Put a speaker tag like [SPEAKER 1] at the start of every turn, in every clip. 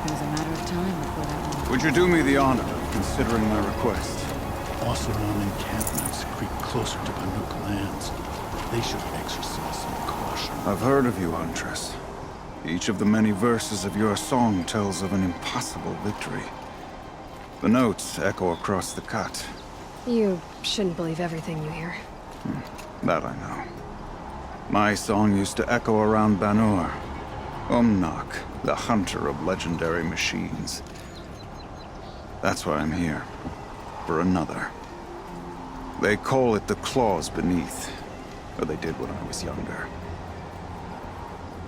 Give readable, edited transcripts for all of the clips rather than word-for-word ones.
[SPEAKER 1] it was a matter of time before that one.
[SPEAKER 2] Would you do me the honor of considering my request?
[SPEAKER 3] Oseram encampments creep closer to Banuk lands. They should exercise some caution.
[SPEAKER 2] I've heard of you, Huntress. Each of the many verses of your song tells of an impossible victory. The notes echo across the cut.
[SPEAKER 4] You shouldn't believe everything you hear.
[SPEAKER 2] That I know. My song used to echo around Banur. Umnak, the hunter of legendary machines. That's why I'm here. For another. They call it the claws beneath. Or they did when I was younger.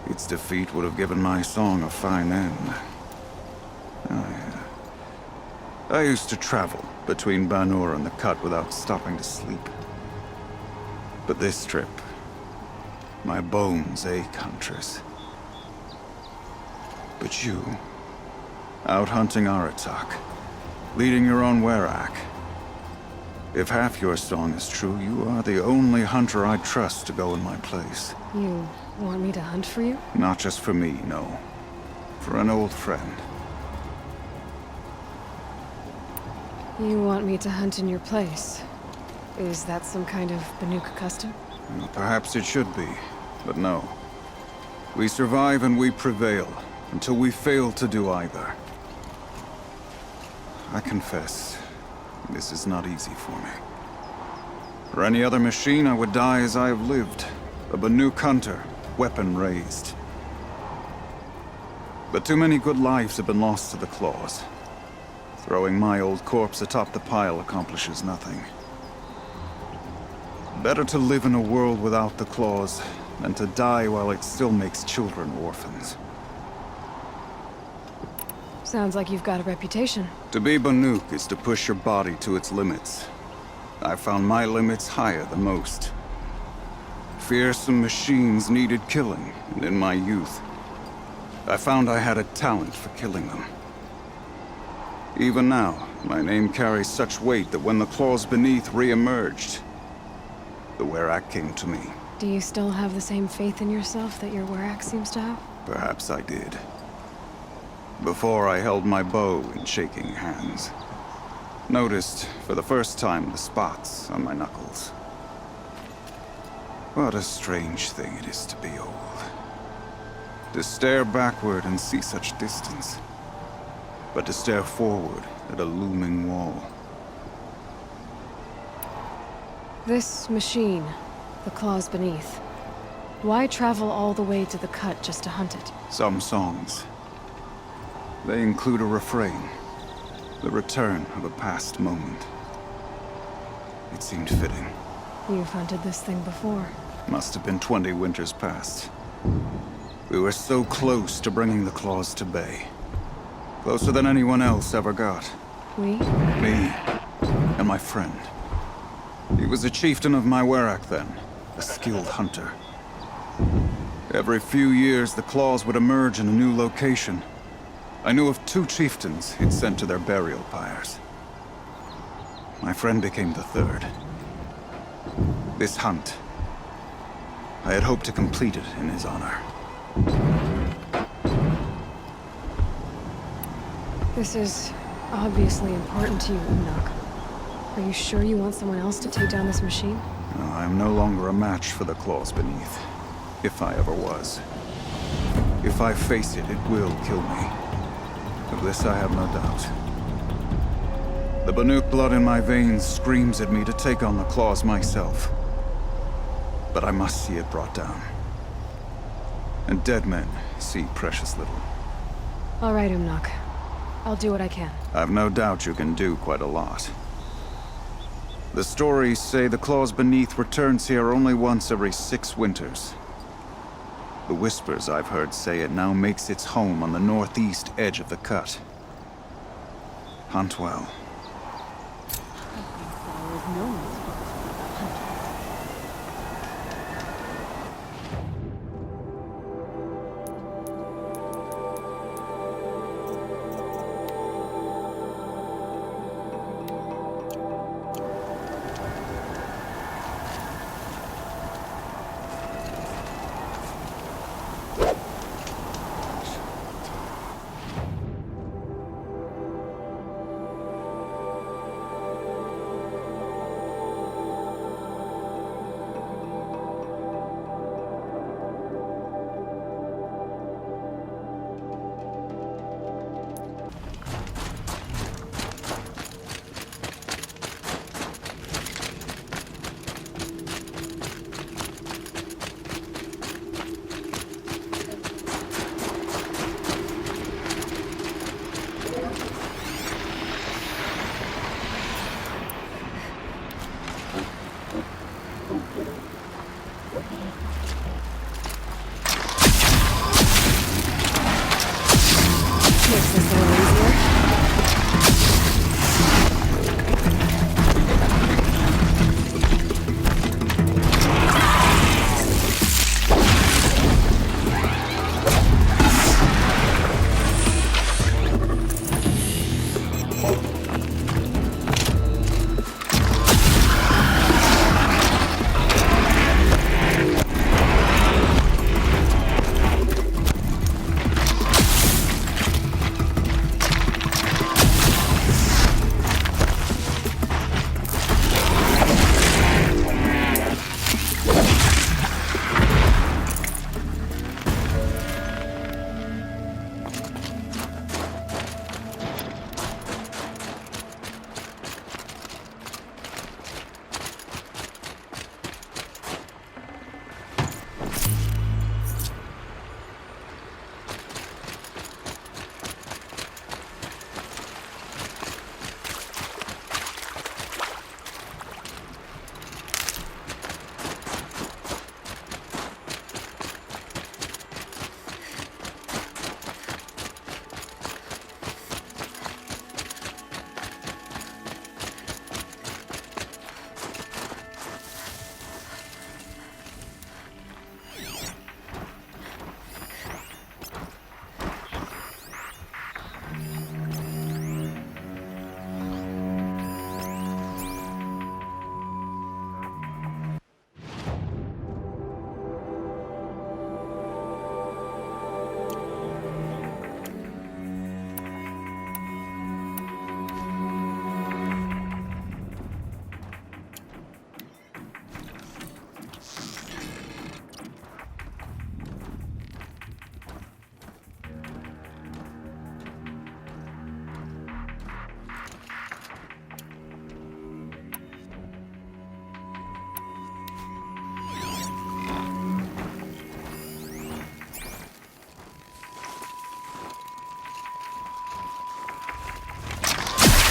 [SPEAKER 2] Its defeat would have given my song a fine end. Oh, yeah. I used to travel between Banur and the Cut without stopping to sleep. But this trip, my bones ache, Huntress. But you, out hunting Aratak, leading your own Werak. If half your song is true, you are the only hunter I trust to go in my place.
[SPEAKER 4] You want me to hunt for you?
[SPEAKER 2] Not just for me, no. For an old friend.
[SPEAKER 4] You want me to hunt in your place? Is that some kind of Banuk custom?
[SPEAKER 2] Well, perhaps it should be, but no. We survive and we prevail, until we fail to do either. I confess, this is not easy for me. For any other machine, I would die as I have lived. A Banuk hunter, weapon raised. But too many good lives have been lost to the claws. Throwing my old corpse atop the pile accomplishes nothing. Better to live in a world without the claws than to die while it still makes children orphans.
[SPEAKER 4] Sounds like you've got a reputation.
[SPEAKER 2] To be Banuk is to push your body to its limits. I found my limits higher than most. Fearsome machines needed killing, and in my youth, I found I had a talent for killing them. Even now, my name carries such weight that when the claws beneath re-emerged, the Werak came to me.
[SPEAKER 4] Do you still have the same faith in yourself that your Werak seems to have?
[SPEAKER 2] Perhaps I did. Before I held my bow in shaking hands. Noticed, for the first time, the spots on my knuckles. What a strange thing it is to be old. To stare backward and see such distance. But to stare forward at a looming wall.
[SPEAKER 4] This machine, the claws beneath. Why travel all the way to the Cut just to hunt it?
[SPEAKER 2] Some songs. They include a refrain. The return of a past moment. It seemed fitting.
[SPEAKER 4] You've hunted this thing before.
[SPEAKER 2] Must have been 20 winters past. We were so close to bringing the claws to bay. Closer than anyone else ever got.
[SPEAKER 4] We?
[SPEAKER 2] Me. And my friend. He was a chieftain of my Werak then. A skilled hunter. Every few years, the claws would emerge in a new location. I knew of 2 chieftains he'd sent to their burial pyres. My friend became the 3rd. This hunt, I had hoped to complete it in his honor.
[SPEAKER 4] This is obviously important to you, Umnak. Are you sure you want someone else to take down this machine?
[SPEAKER 2] No, I am no longer a match for the claws beneath. If I ever was. If I face it, it will kill me. Of this I have no doubt. The Banuk blood in my veins screams at me to take on the claws myself. But I must see it brought down. And dead men see precious little.
[SPEAKER 4] All right, Umnak. I'll do what I can.
[SPEAKER 2] I've no doubt you can do quite a lot. The stories say the claws beneath returns here only once every 6 winters. The whispers I've heard say it now makes its home on the northeast edge of the Cut. Hunt well.
[SPEAKER 1] There is no one's fault but the hunter.
[SPEAKER 4] Makes this a little easier.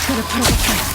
[SPEAKER 4] Gotta put up a fight.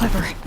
[SPEAKER 4] Clever.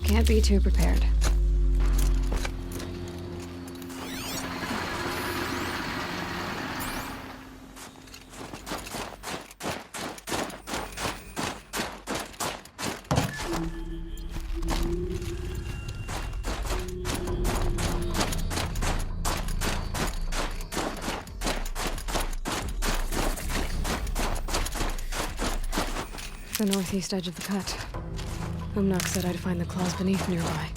[SPEAKER 4] Can't be too prepared. The northeast edge of the cut. Umnak said I'd find the claws beneath nearby.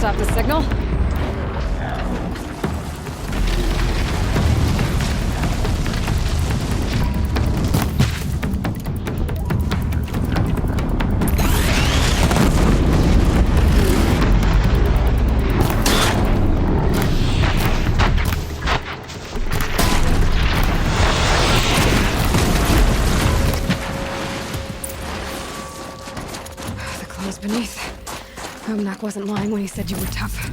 [SPEAKER 4] stop the signal? The claws beneath. Omnak wasn't lying when he said you were tough.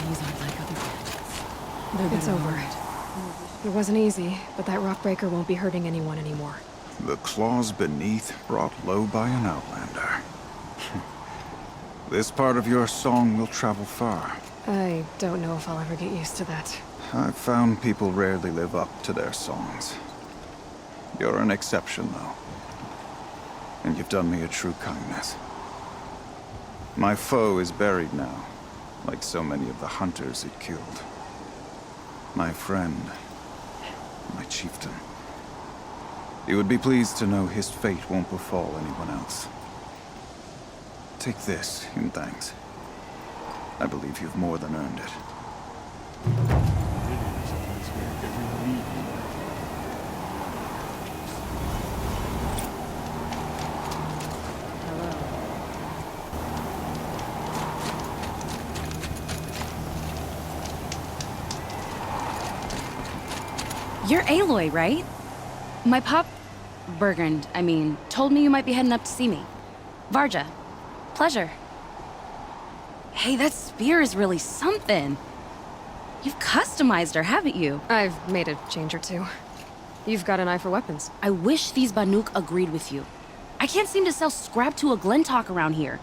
[SPEAKER 1] These aren't like other gadgets.
[SPEAKER 4] It's over. It wasn't easy, but that Rockbreaker won't be hurting anyone anymore.
[SPEAKER 2] The claws beneath, brought low by an outlander. This part of your song will travel far.
[SPEAKER 4] I don't know if I'll ever get used to that.
[SPEAKER 2] I've found people rarely live up to their songs. You're an exception, though. And you've done me a true kindness. My foe is buried now, like so many of the hunters it killed. My friend, my chieftain. You would be pleased to know his fate won't befall anyone else. Take this in thanks. I believe you've more than earned it.
[SPEAKER 1] You're Aloy, right? My pop... Bergund, I mean, told me you might be heading up to see me. Varja. Pleasure. Hey, that spear is really something. You've customized her, haven't you?
[SPEAKER 4] I've made a change or two. You've got an eye for weapons.
[SPEAKER 1] I wish these Banuk agreed with you. I can't seem to sell scrap to a Glentalk around here.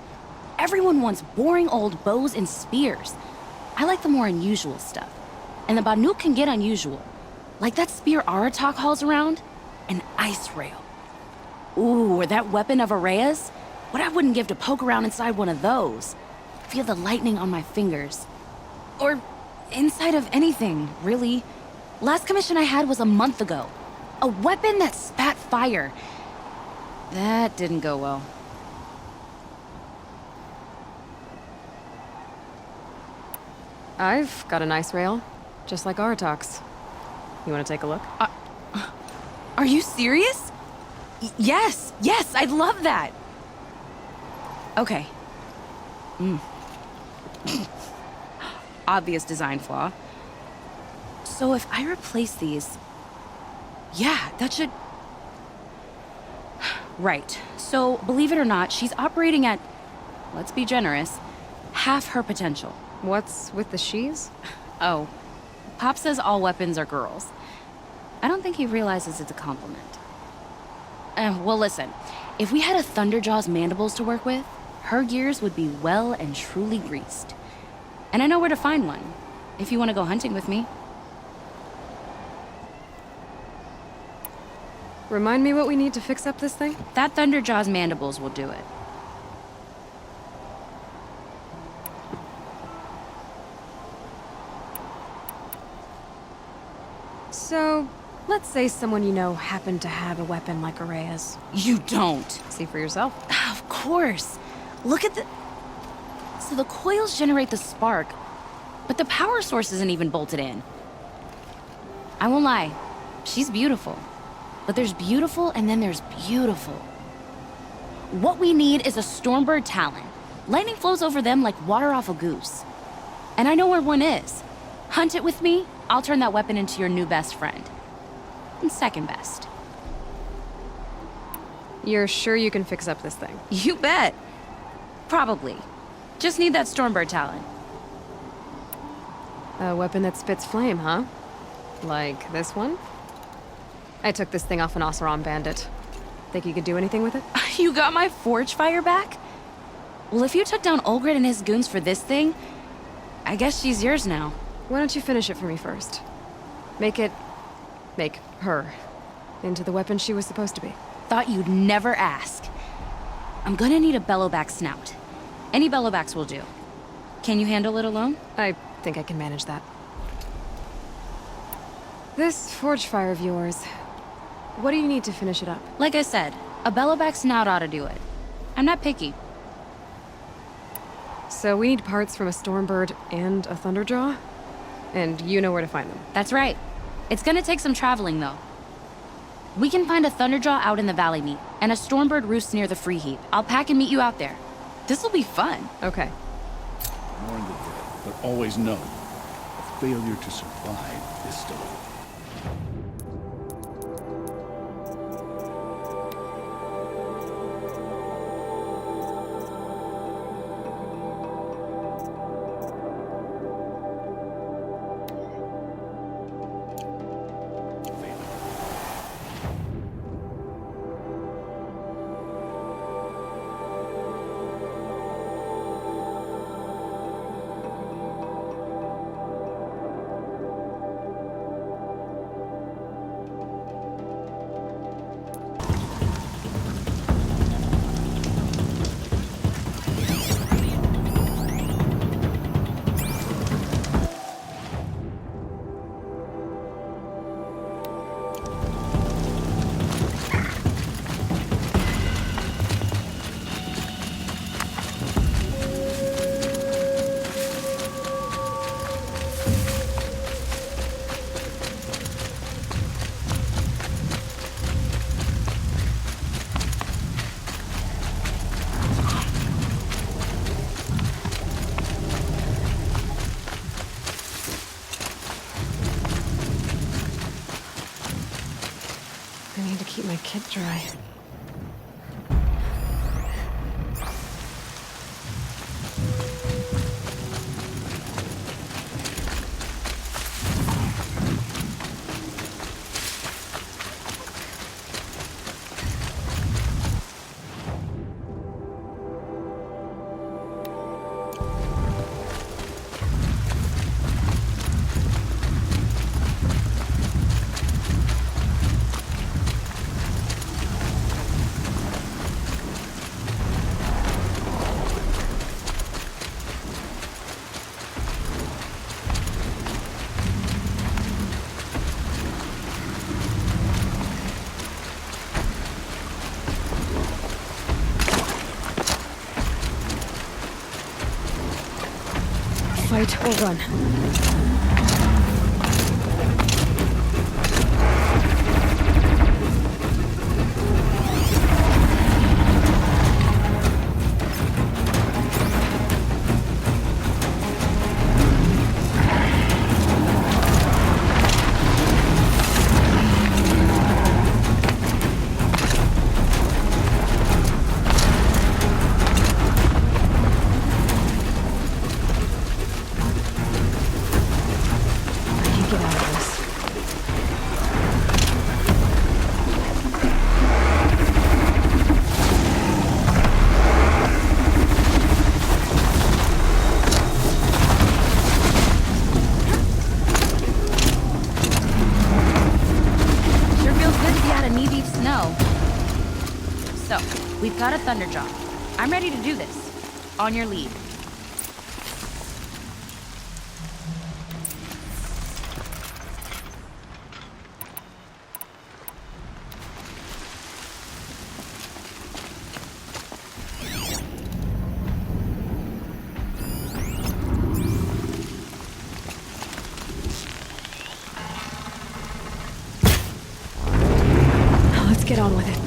[SPEAKER 1] Everyone wants boring old bows and spears. I like the more unusual stuff. And the Banuk can get unusual. Like that spear Aratak hauls around? An ice rail. Ooh, or that weapon of Araya's? What I wouldn't give to poke around inside one of those. Feel the lightning on my fingers. Or inside of anything, really. Last commission I had was a month ago. A weapon that spat fire. That didn't go well.
[SPEAKER 4] I've got an ice rail, just like Aratak's. You want to take a look?
[SPEAKER 1] Are you serious? Yes, I'd love that. Okay. Obvious design flaw. So if I replace these... Yeah, that should... Right. So, believe it or not, she's operating at, let's be generous, half her potential.
[SPEAKER 4] What's with the she's?
[SPEAKER 1] Oh, Pop says all weapons are girls. I don't think he realizes it's a compliment. Well, listen. If we had a Thunderjaw's mandibles to work with, her gears would be well and truly greased. And I know where to find one, if you want to go hunting with me.
[SPEAKER 4] Remind me what we need to fix up this thing?
[SPEAKER 1] That Thunderjaw's mandibles will do it.
[SPEAKER 4] So, let's say someone you know happened to have a weapon like Araya's.
[SPEAKER 1] You don't.
[SPEAKER 4] See for yourself.
[SPEAKER 1] Of course. Look at the... So the coils generate the spark, but the power source isn't even bolted in. I won't lie. She's beautiful. But there's beautiful and then there's beautiful. What we need is a Stormbird Talon. Lightning flows over them like water off a goose. And I know where one is. Hunt it with me, I'll turn that weapon into your new best friend. And second best.
[SPEAKER 4] You're sure you can fix up this thing?
[SPEAKER 1] You bet. Probably. Just need that Stormbird Talon.
[SPEAKER 4] A weapon that spits flame, huh? Like this one? I took this thing off an Oseram bandit. Think you could do anything with it?
[SPEAKER 1] You got my forge fire back? Well, if you took down Olgrid and his goons for this thing, I guess she's yours now.
[SPEAKER 4] Why don't you finish it for me first? Make her into the weapon she was supposed to be.
[SPEAKER 1] Thought you'd never ask. I'm gonna need a bellowback snout. Any bellowbacks will do. Can you handle it alone?
[SPEAKER 4] I think I can manage that. This forge fire of yours, what do you need to finish it up?
[SPEAKER 1] Like I said, a bellowback snout ought to do it. I'm not picky.
[SPEAKER 4] So we need parts from a Stormbird and a Thunderjaw? And you know where to find them.
[SPEAKER 1] That's right. It's gonna take some traveling, though. We can find a Thunderjaw out in the Valley Meat, and a Stormbird roosts near the Free Heap. I'll pack and meet you out there. This'll be fun.
[SPEAKER 4] Okay.
[SPEAKER 3] Mourn the dead, but always know, a failure to survive is still
[SPEAKER 4] I need to keep my kit dry. Fight or run. Get out of this.
[SPEAKER 1] Sure feels good to be out of knee-deep snow. So, we've got a Thunderjaw. I'm ready to do this. On your lead.
[SPEAKER 4] Let's get on with it.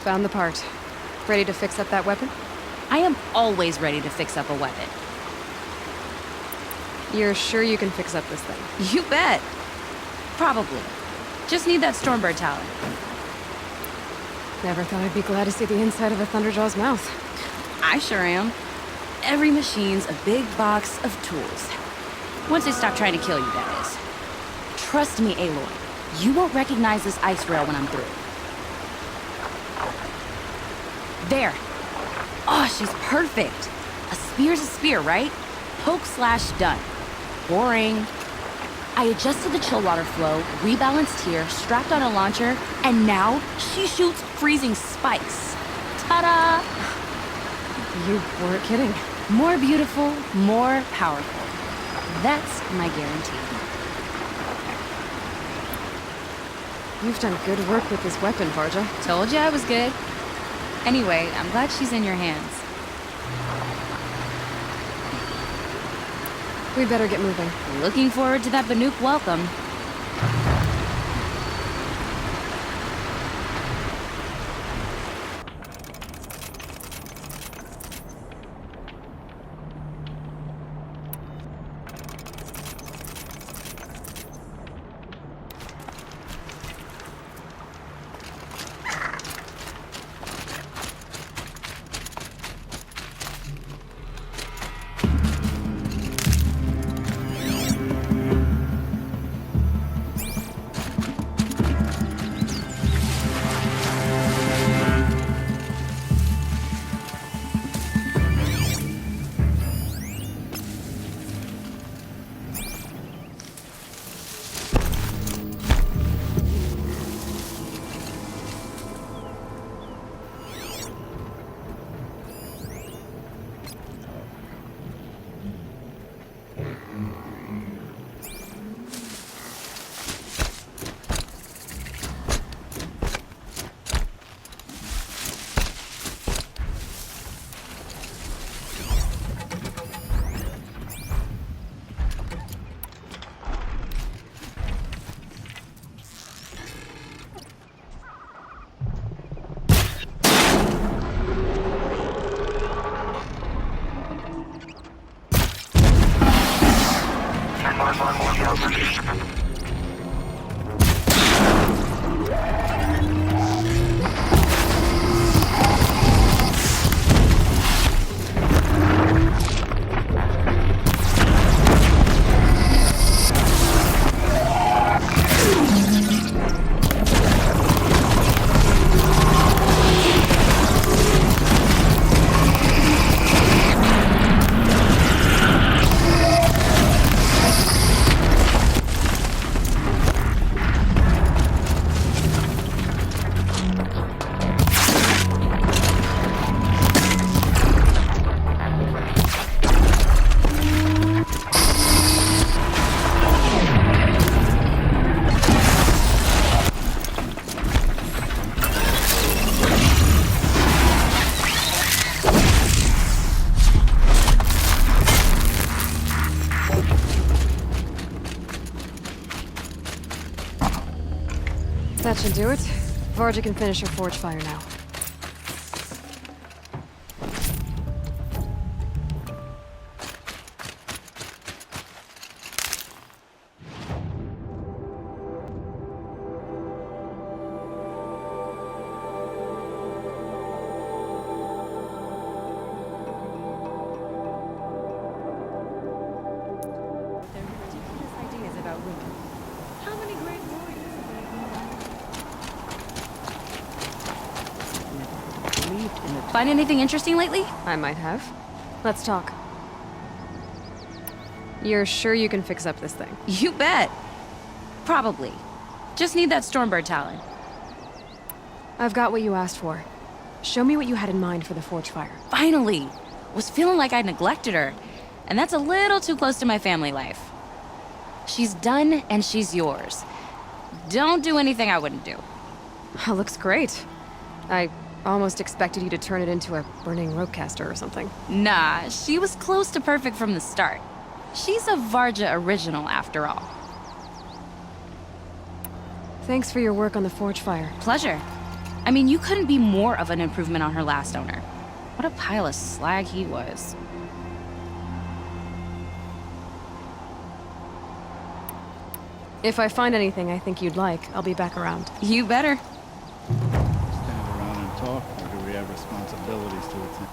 [SPEAKER 4] Found the part. Ready to fix up that weapon?
[SPEAKER 1] I am always ready to fix up a weapon.
[SPEAKER 4] You're sure you can fix up this thing?
[SPEAKER 1] You bet. Probably. Just need that Stormbird talent.
[SPEAKER 4] Never thought I'd be glad to see the inside of a Thunderjaw's mouth.
[SPEAKER 1] I sure am. Every machine's a big box of tools. Once they stop trying to kill you, that is. Trust me, Aloy. You won't recognize this ice rail when I'm through. There. Oh, she's perfect. A spear's a spear, right? Poke slash done. Boring. I adjusted the chill water flow, rebalanced here, strapped on a launcher, and now she shoots freezing spikes. Ta-da!
[SPEAKER 4] You weren't kidding.
[SPEAKER 1] More beautiful, more powerful. That's my guarantee.
[SPEAKER 4] You've done good work with this weapon, Varja.
[SPEAKER 1] Told you I was good. Anyway, I'm glad she's in your hands.
[SPEAKER 4] We better get moving.
[SPEAKER 1] Looking forward to that Banuk welcome.
[SPEAKER 4] That should do it. Varja can finish her forge fire now.
[SPEAKER 1] Their ridiculous ideas about women. How many great warriors have they? Find anything interesting lately?
[SPEAKER 4] I might have. Let's talk. You're sure you can fix up this thing?
[SPEAKER 1] You bet. Probably. Just need that Stormbird talent.
[SPEAKER 4] I've got what you asked for. Show me what you had in mind for the forge fire.
[SPEAKER 1] Finally. Was feeling like I neglected her. And that's a little too close to my family life. She's done and she's yours. Don't do anything I wouldn't do.
[SPEAKER 4] Looks great. I almost expected you to turn it into a burning ropecaster or something.
[SPEAKER 1] Nah, she was close to perfect from the start. She's a Varja original after all.
[SPEAKER 4] Thanks for your work on the forge fire.
[SPEAKER 1] Pleasure. I mean, you couldn't be more of an improvement on her last owner. What a pile of slag he was.
[SPEAKER 4] If I find anything I think you'd like, I'll be back around.
[SPEAKER 1] You better.
[SPEAKER 3] Stand around and talk, or do we have responsibilities to attend?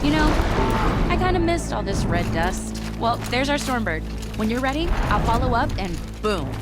[SPEAKER 1] You know, I kinda missed all this red dust. Well, there's our Stormbird. When you're ready, I'll follow up and boom.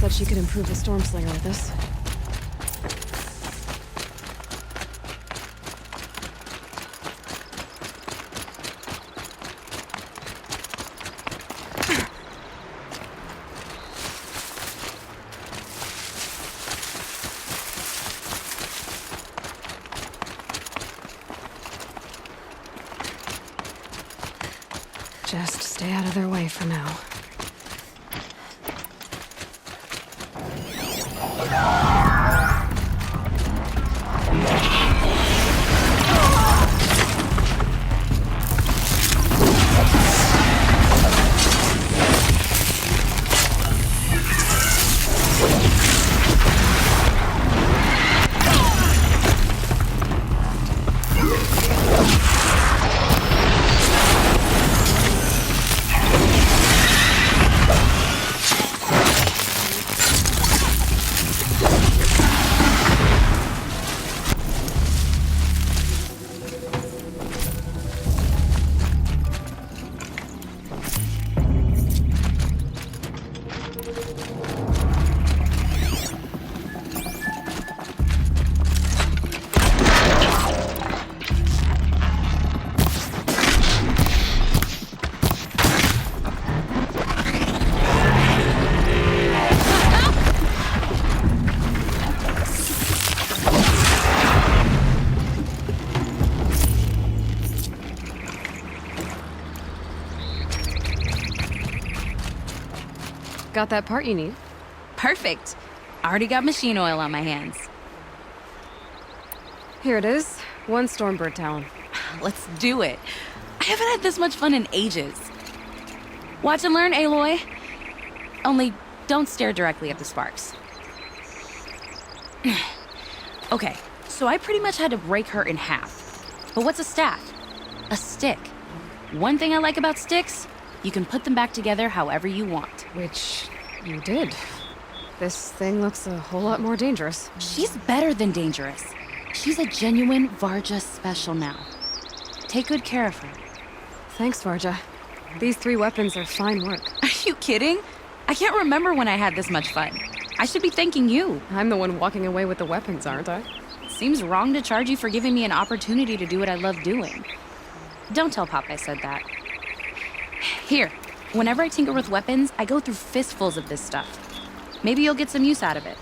[SPEAKER 4] She could improve the Storm Slinger with this. Just stay out of their way for now. got that part you need.
[SPEAKER 1] Perfect. Already got machine oil on my hands.
[SPEAKER 4] Here it is. 1 Stormbird Talon.
[SPEAKER 1] Let's do it. I haven't had this much fun in ages. Watch and learn, Aloy. Only don't stare directly at the sparks. Okay, so I pretty much had to break her in half. But what's a staff? A stick. One thing I like about sticks, you can put them back together however you want.
[SPEAKER 4] Which you did. This thing looks a whole lot more dangerous.
[SPEAKER 1] She's better than dangerous. She's a genuine Varja special now. Take good care of her.
[SPEAKER 4] Thanks, Varja. These 3 weapons are fine work.
[SPEAKER 1] Are you kidding? I can't remember when I had this much fun. I should be thanking you.
[SPEAKER 4] I'm the one walking away with the weapons, aren't I?
[SPEAKER 1] Seems wrong to charge you for giving me an opportunity to do what I love doing. Don't tell Pop I said that. Here, whenever I tinker with weapons, I go through fistfuls of this stuff. Maybe you'll get some use out of it.